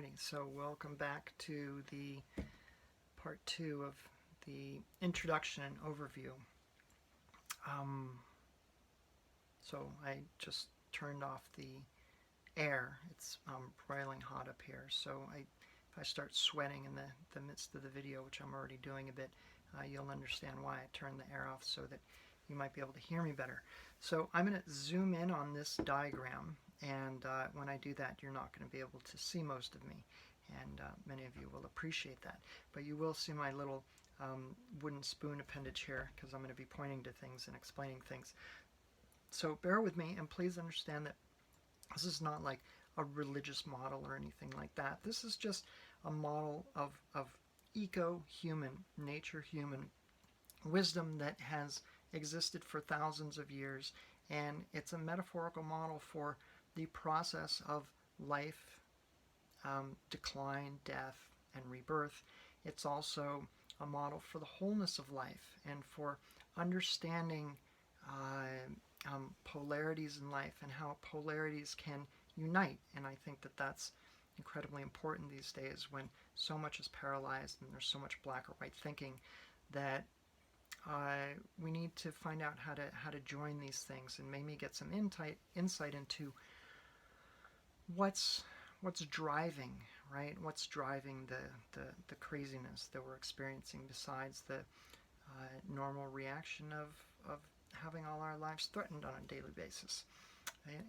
everybody. So welcome back to the part 2 of the introduction and overview. So I just turned off the air. It's broiling hot up here. So if I start sweating in the midst of the video, which I'm already doing a bit, you'll understand why I turned the air off so that you might be able to hear me better. So I'm going to zoom in on this diagram, and when I do that, you're not going to be able to see most of me, and many of you will appreciate that. But you will see my little wooden spoon appendage here, because I'm going to be pointing to things and explaining things. So bear with me, and please understand that this is not like a religious model or anything like that. This is just a model of eco-human, nature-human wisdom that has existed for thousands of years, and it's a metaphorical model for the process of life, decline, death, and rebirth. It's also a model for the wholeness of life and for understanding polarities in life and how polarities can unite. And I think that that's incredibly important these days when so much is paralyzed and there's so much black or white thinking, that we need to find out how to join these things and maybe get some insight into what's driving, right? What's driving the craziness that we're experiencing, besides the normal reaction of having all our lives threatened on a daily basis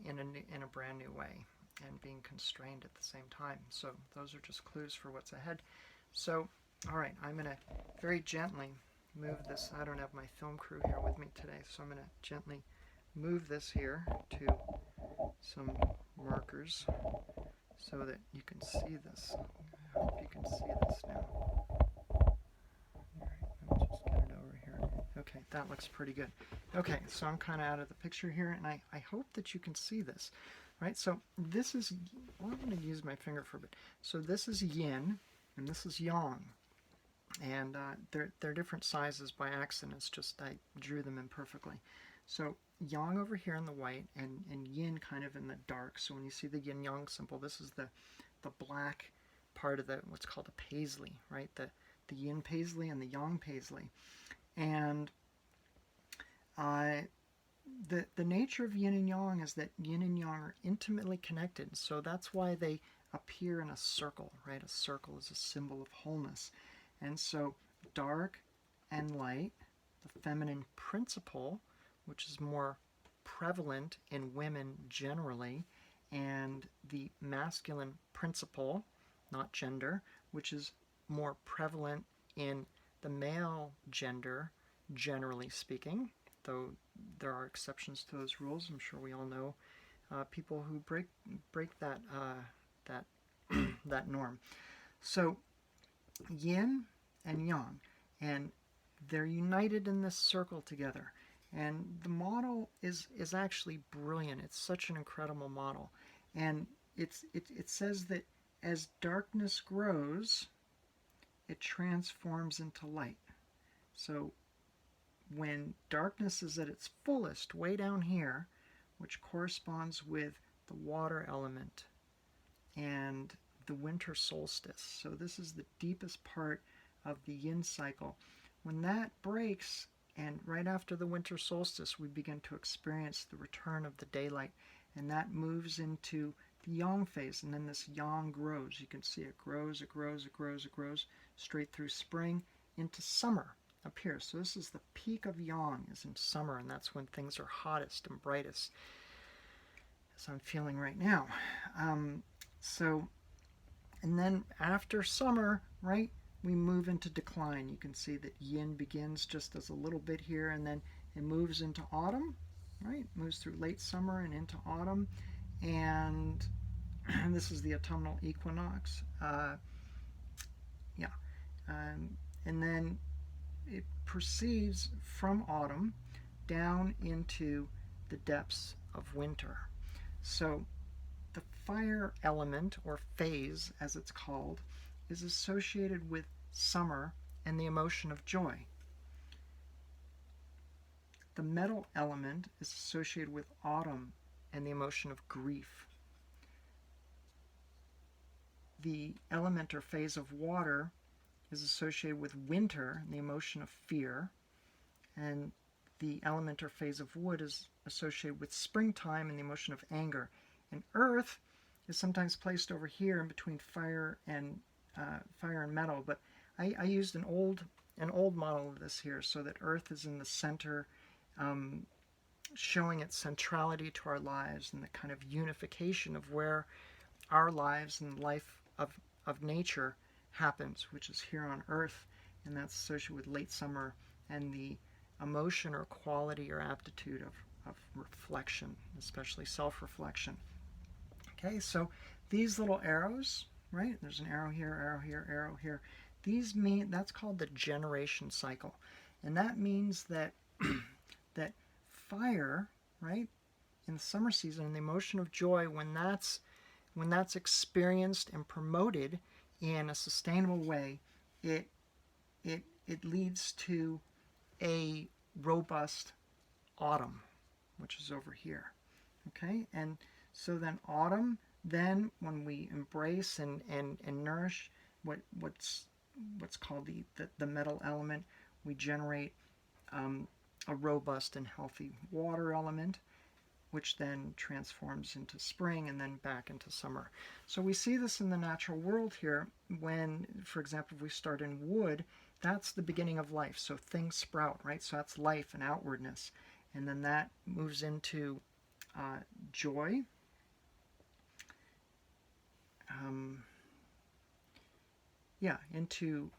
in a brand new way, and being constrained at the same time. So those are just clues for what's ahead. So, all right, I'm going to very gently move this. I don't have my film crew here with me today, so I'm going to gently move this here to some markers so that you can see this. I hope you can see this now. All right, let me just get it over here. Okay, that looks pretty good. Okay, so I'm kind of out of the picture here, and I hope that you can see this. Right, so this is, well, I'm going to use my finger for a bit. So this is yin, and this is yang. And they're different sizes by accident. It's just I drew them imperfectly. So yang over here in the white, and yin kind of in the dark. So when you see the yin-yang symbol, this is the black part of what's called a paisley, right? The yin paisley and the yang paisley. And the nature of yin and yang is that yin and yang are intimately connected. So that's why they appear in a circle, right? A circle is a symbol of wholeness. And so dark and light, the feminine principle, which is more prevalent in women generally, and the masculine principle, not gender, which is more prevalent in the male gender, generally speaking, though there are exceptions to those rules. I'm sure we all know people who break that that norm. So yin and yang, and they're united in this circle together. And the model is actually brilliant. It's such an incredible model. And it says that as darkness grows, it transforms into light. So when darkness is at its fullest, way down here, which corresponds with the water element and the winter solstice. So this is the deepest part of the yin cycle. When that breaks, and right after the winter solstice, we begin to experience the return of the daylight, and that moves into the yang phase, and then this yang grows. You can see it grows, it grows, it grows, it grows, straight through spring into summer up here. So this is the peak of yang, is in summer, and that's when things are hottest and brightest, as I'm feeling right now. And then after summer, right, we move into decline. You can see that yin begins just as a little bit here, and then it moves into autumn, right? Moves through late summer and into autumn, and this is the autumnal equinox. And then it proceeds from autumn down into the depths of winter. So the fire element, or phase as it's called, is associated with summer and the emotion of joy. The metal element is associated with autumn and the emotion of grief. the element or phase of water is associated with winter and the emotion of fear, and the element or phase of wood is associated with springtime and the emotion of anger. And earth is sometimes placed over here in between fire and metal, but I used an old model of this here so that earth is in the center, showing its centrality to our lives and the kind of unification of where our lives and the life of nature happens, which is here on earth, and that's associated with late summer and the emotion or quality or aptitude of reflection, especially self-reflection. Okay, so these little arrows, right? There's an arrow here, arrow here, arrow here. These mean, that's called the generation cycle. And that means that that fire, right, in the summer season, and the emotion of joy, when that's experienced and promoted in a sustainable way, it leads to a robust autumn, which is over here. Okay, and so then autumn, then when we embrace and nourish what's called the metal element, we generate a robust and healthy water element, which then transforms into spring and then back into summer. So we see this in the natural world here when, for example, if we start in wood, that's the beginning of life. So things sprout, right? So that's life and outwardness. And then that moves into joy, into